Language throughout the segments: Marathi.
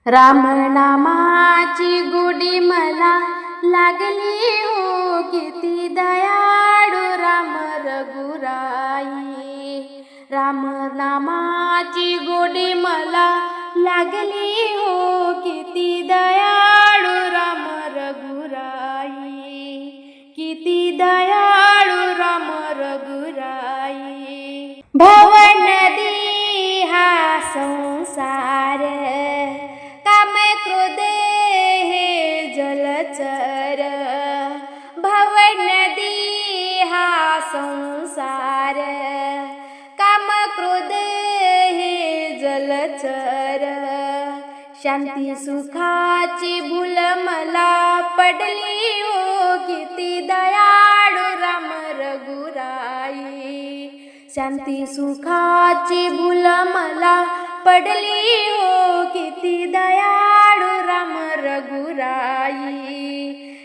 राम नामाची गोडी मला लागली हो, किती दयाळू राम रघुराई। राम नामाची गोडी मला लागली हो, किती दयाळू राम रघुराई, किती दयाळू राम रघुराई। भव नदी हा संसार, काम क्रोध हे जलचर। भव नदी हा संसार, काम क्रोध हे जलचर। शांती सुखाची भूल मला पडली हो, किती दयाळू राम रघुराई। शांती सुखाची भूल मला पडली हो, किती दयाळू राम रघुराई।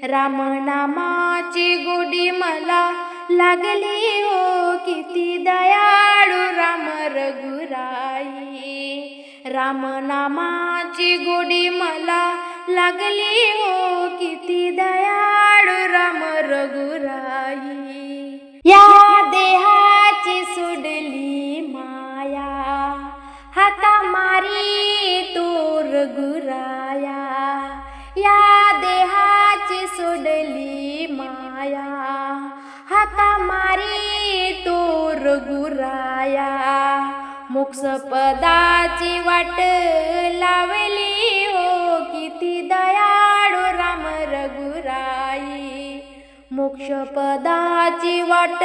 राम नामाची गोडी मला लागली हो, किती दयाळू राम रघुराई। राम नामाची गोडी मला लागली हो, किती दयाळू राम रघुराई। या देहाची सोडली माया, हाता मारी तो रघुराया। या देहाची सोडली माया, हाता मारी तो रघुराया। मोक्ष पदाची वाट लावली हो, किती दयाळू राम रघुराई। मोक्ष पदाची वाट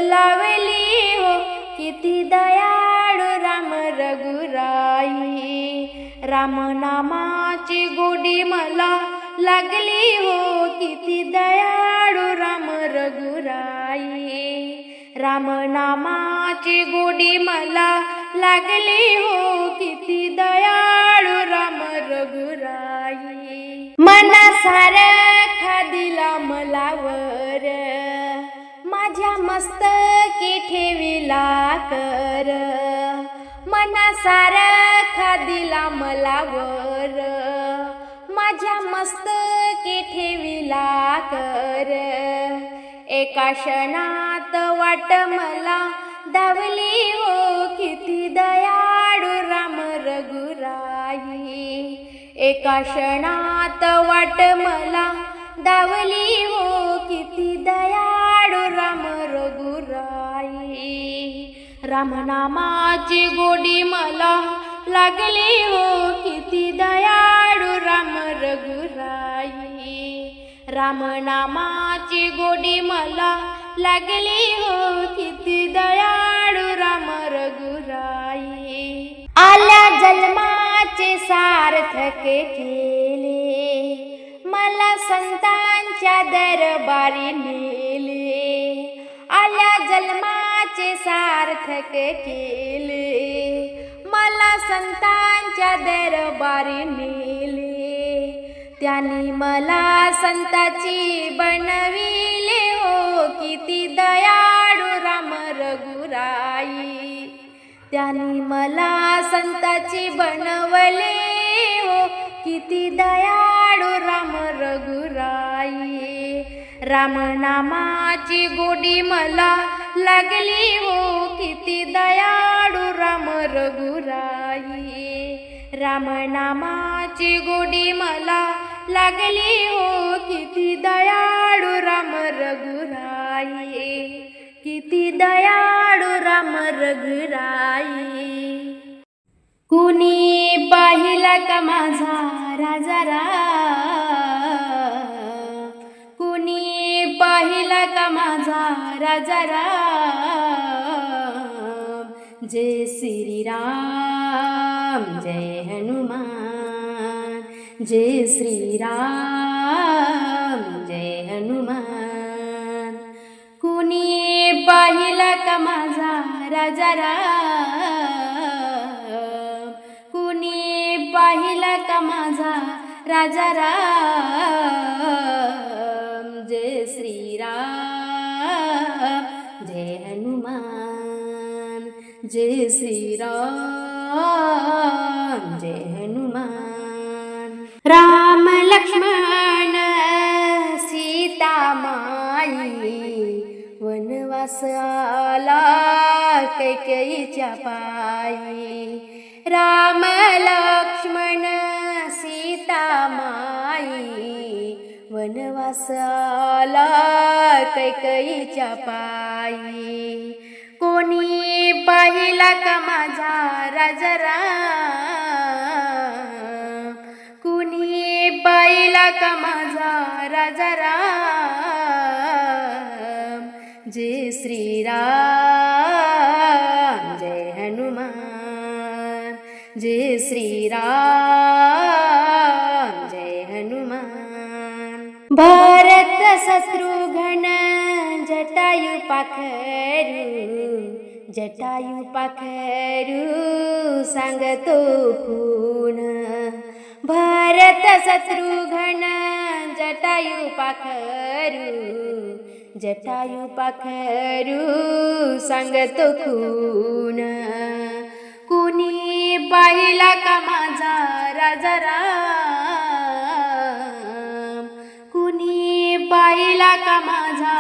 लावली हो, किती दयाळू राम रघुराई। राम नामाची गोडी मला लागली हो, किती दयाळू राम रघुराई। राम नामाची गोडी मला लागली हो, किती दयाळू राम रघुराई। मनासारखा दिला मला वर, माझ्या मस्तकी ठेविला कर। मनासारखा दिला मला वर, माझ्या मस्तकी ठेविला कर। एका क्षणात वाट मला धावली हो, किती दयाळू राम रघुराई। एका क्षणात वाट मला धावली हो, किती दयाळू राम रघुराई। राम नामाची गोडी मला लागली हो, किती दयाळू राम रघुराई। राम नामाची गोडी मला लागली हो, किती दयाळू राम रघुराई। आल्या जन्माचे सार्थक केले, मला संतांच्या दरबारी नेले। आल्या जन्माचे सार्थक केले, मला संतांच्या दरबारी नेले। त्यांनी मला संताची बनविले हो, किती दयाळू राम रघुराई। त्यांनी मला संताची बनवले हो, किती दयाळू राम रघुराई। राम नामाची गोडी मला लागली हो, किती दयाळू राम रघुराई। राम नामाची गोडी मला लागली हो, किती दयाळू राम रघुराई। किती दयाळू राम रघुराई। कुणी पाहिला का माझा राजा राम, कुणी पाहिला का माझा राजा राम। जय श्री राम जय हनुमान, जय श्री राम जय हनुमान। कुणी पाहिला का माझा राजा राम, कुणी पाहिला का माझा राजा राम। जय श्री राम जय हनुमान, जय श्री राम जय हनुमान। राम लक्ष्मण सीता माई वनवास आला कैकेयीच्या पायी. राम लक्ष्मण सीता माई वनवास आला कैकेयीच्या पायी. कोणी पाहिला का माझा राजा राम, कुणी पाहिला का माझा राजा राम. जय श्रीराम जय हनुमान, जय श्रीराम जय हनुमान. भरत शत्रुघ्न जटायु पाखरू, जटायु पाखरू सांगतो खूण. भरत शत्रुघ्न जटायु पाखरू, जटायु पाखरू सांगतो खूण. कुणी पाहिला का माझा राजा राम, कुणी पाहिला का माझा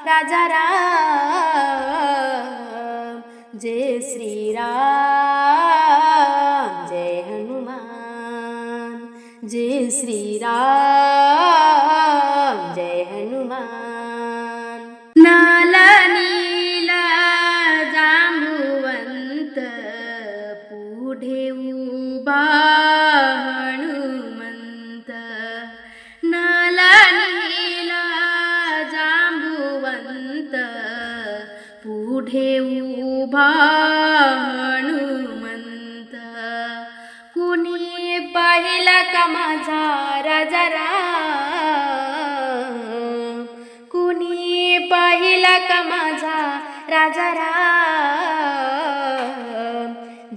राजा राम. जय श्रीराम जय हनुमान, जय श्रीराम जय हनुमान. नाल नीला जांबुवंत पुढे उभा हनुमंत. नाल नीला जांबुवंत पुढे उभा हनुमंत. कुणी पाहिला का माझा राजा राम, कुणी पाहिला का माझा राजा राम.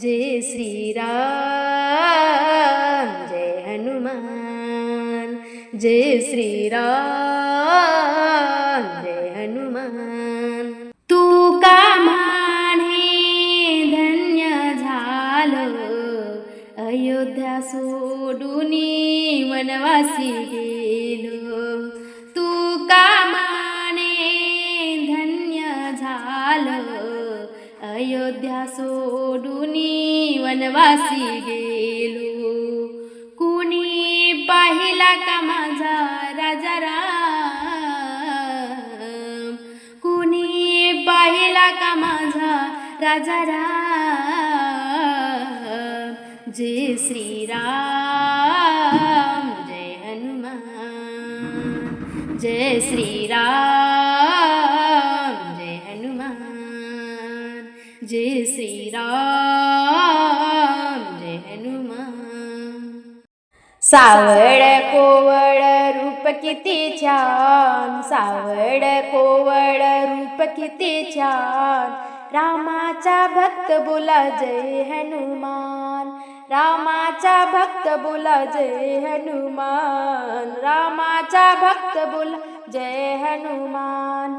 जय श्रीराम जय हनुमान, जय श्रीराम जय हनुमान. तू का म्हणे धन्य झालं अयोध्या सोडून वनवासी गेलो. तू का म्हणे धन्य झालं अयोध्या सोडून वनवासी गेलो. कुणी पाहिला का माझा राजा राम, कुणी पाहिला का माझा राजा राम. जय श्रीराम जय हनुमान, जय श्रीराम जय हनुमान, जय श्रीराम जय हनुमान. सावळ कोवळ रूप किती छान, सावळ कोवळ रूप किती छान. रामाचा भक्त बोला जय हनुमान, रामाचा भक्त बोला जय हनुमान, रामाचा भक्त बोला जय हनुमान.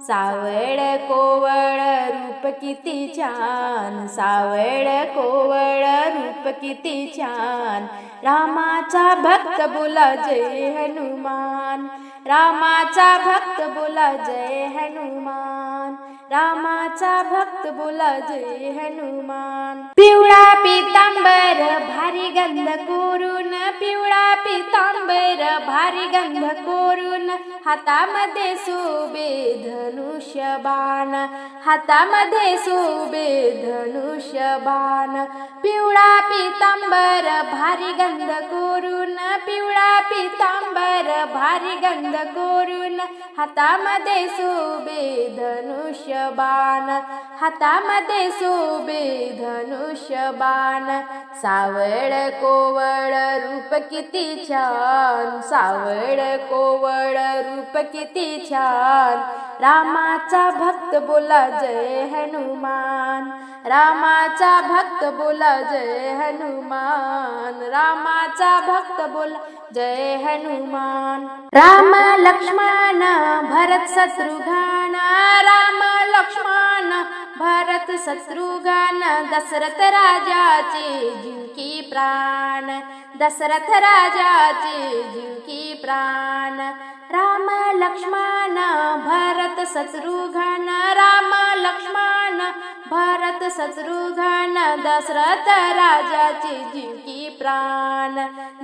सावळ कोवळ रूप किती छान, सावळ कोवळ रूप किती छान. रामाचा भक्त बोला जय हनुमान, रामाचा भक्त बोला जय हनुमान, रामाचा भक्त बोला जय हनुमान. पिवळा पितांबर भारी गंध कोरून, पिवळा पितांबर भारी गंध कोरून. हातामध्ये शोभे धनुष्य बाण, हातामध्ये शोभे धनुष्य बाण. पिवळा पितांबर भारी गंध कोरून, पिवळा पितांबर भारी गंध कोरून. हातामध्ये शोभे धनुष्य बाण, हातामध्ये शोभे धनुष्य बाण. सावळ कोवळ रूप किती छान, सावळ कोवळ रूप किती छान. रामाचा भक्त बोला जय हनुमान, रामाचा भक्त बोला जय हनुमान, रामाचा भक्त बोला जय हनुमान. राम लक्ष्मण भरत शत्रुघ्न, राम लक्ष्मण भरत शत्रुघ्न, दशरथ राजाचे जीव की प्राण, दशरथ राजाचे जीव की प्राण. राम लक्ष्मण भरत शत्रुघ्न, राम लक्ष्मण भरत शत्रुघ्न, दशरथ राजाचे जीव की प्राण,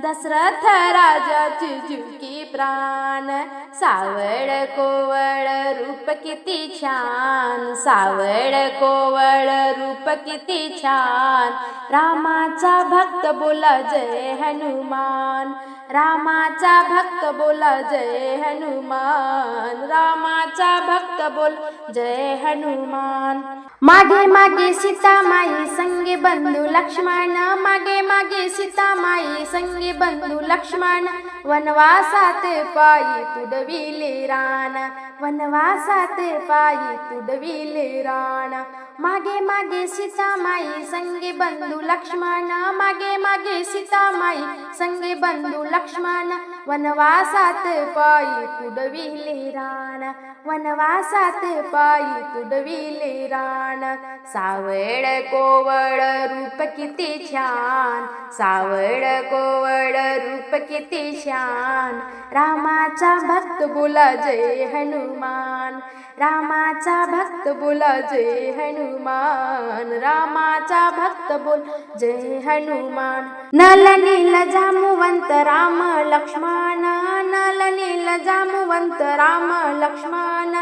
दशरथ राजाचे जीव की प्राण. सावळ कोवळ रूप किती छान, सावळ कोवळ रूप किती छान. रामाचा भक्त बोला जय हनुमान, रामाचा भक्त बोला जय हनुमान, रामाचा भक्त बोल जय हनुमान. मागे मागे सीतामाई संगे बंधू लक्ष्मण, मागे मागे सीतामाई संगे बंधू लक्ष्मण, वनवासात पायी तुडविले रान, वनवासात पायी तुडविले रान. मागे मागे सीतामाई संगे बंधू लक्ष्मण, मागे मागे सीतामाई संगे बंधू लक्ष्मण, वनवासात पायी तुडविले रान, वनवासात पायी तुडविले रान. सावळ कोवळ रूप किती छान, सावळ कोवळ रूप किती छान. रामाचा भक्त बोला जय हनुमान, रामाचा भक्त बोला जय हनुमान, रामाचा भक्त बोल जय हनुमान. नल नील जामुवंत राम लक्ष्मण, नल नील जामुवंत राम लक्ष्मण,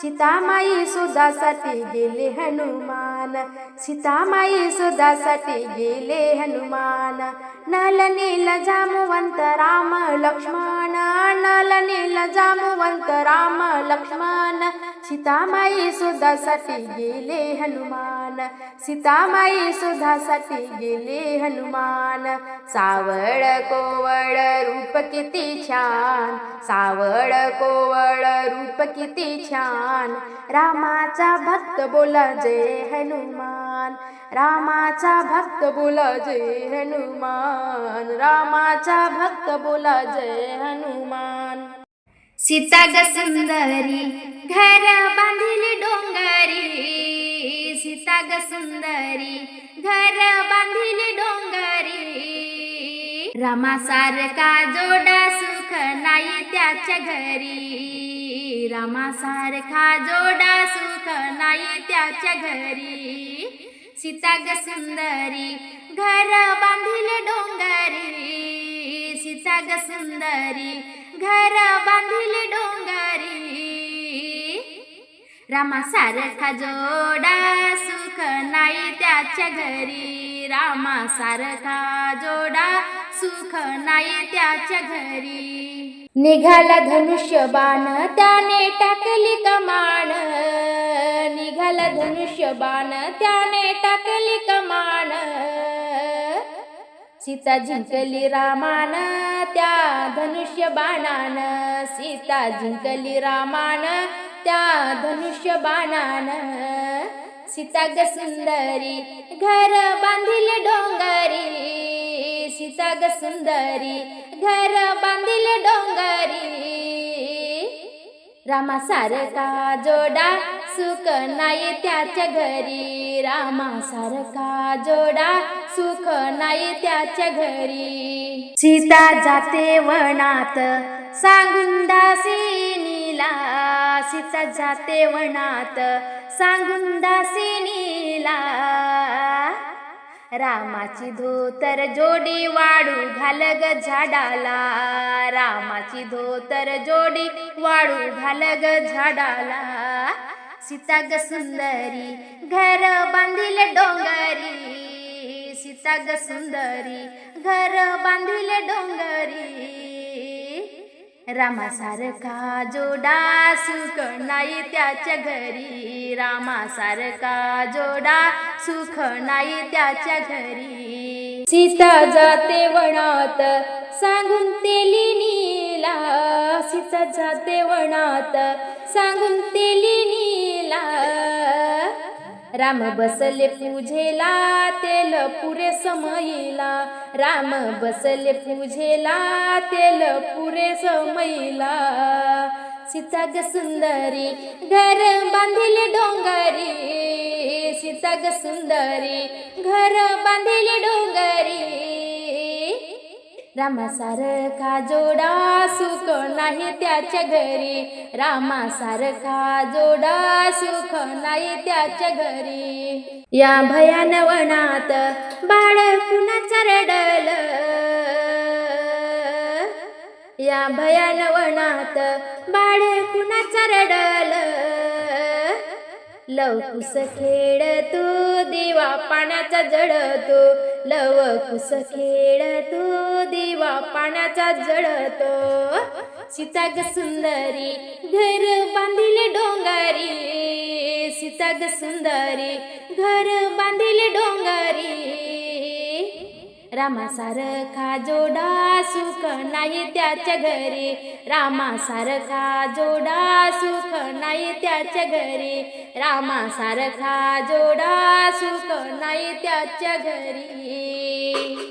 सीतामाई शोधासाठी गेले हनुमान, सीतामाई शोधासाठी गेले हनुमान. नल नील जामुवंत राम लक्ष्मण, नल नील जामुवंत राम लक्ष्मण, सीतामाई शोधासाठी गेले हनुमान, सीतामाई शोधासाठी गेले हनुमान. सावळ कोवळ रूप किती छान, सावळ कोवळ रूप किती छान. रामाचा भक्त बोला जय हनुमान, रामाचा भक्त बोला जय हनुमान, रामाचा भक्त बोला जय हनुमान. सीता ग सुंदरी घर बांधिली डोंगरी, सीता ग सुंदरी घर बांधिली डोंगरी. रामासारखा जोडा सुख नाही त्याच्या घरी, रामासारखा जोडा सुख नाही त्याच्या घरी. सीता ग सुंदरी घर बांधिले डोंगरी, सीता ग सुंदरी घर बांधिले डोंगरी. रामासारखा जोडा सुख नाही त्याच्या घरी, रामासारखा जोडा सुख नाही त्याच्या घरी. निघाला धनुष्य बाण त्याने टाकली कमान, निघाला धनुष्य बाण त्याने टाकली कमान. सीता जिंकली रामान त्या धनुष्य बाणान, सीता जिंकली रामान त्या धनुष्य बाणान. सीता ग सुंदरी घर बांधिले डोंगरी, सीता ग सुंदरी घर बांधिले डोंगरी. रामासारखा जोडा सुख नाही त्याच्या घरी, रामासारखा जोडा सुख नाही त्याच्या घरी. सीता जाते वनात सांगून दासिनीला, सीता जाते वनात सांगून दासिनीला. रामाची धोतर जोडी वाळू घाल ग झाडाला, रामाची धोतर जोडी वाळू घाल ग झाडाला. सीता ग सुंदरी घर बांधिले डोंगरी, सीता ग सुंदरी घर बांधिले डोंगरी. रामासारखा जोडा सुख नाही त्याच्या घरी, रामासारखा जोडा सुख नाही त्याच्या घरी. सीता जाते वनात सांगून तेलिनीला, सीता जाते वनात सांगून तेलिनीला. राम बसले पूजेला तेल पुरे समईला, राम बसले पूजेला तेल पुरे समईला. सीता ग सुंदरी घर बांधिले डोंगरी, सीता ग सुंदरी घर बांधिले डोंगरी. रामासारखा जोडा सुख नाही त्याच्या घरी, रामासारखा जोडा सुख नाही त्याच्या घरी. या भयान वनात बाळ कुणाचं रडलं, या भयान वनात बाळ कुणाचं रडलं. लवकुस खेळतो दिवा पाण्याचा जळतो, लवकुस खेळतो दिवा पाण्याचा जळतो. सीता ग सुंदरी घर बांधिले डोंगरी, सीता ग सुंदरी घर बांधिले डोंगरी. रामासारखा जोडा सुख नाही त्याच्या घरी, रामासारखा जोडा सुख नाही त्याच्या घरी, रामासारखा जोडा सुख नाही त्याच्या घरी.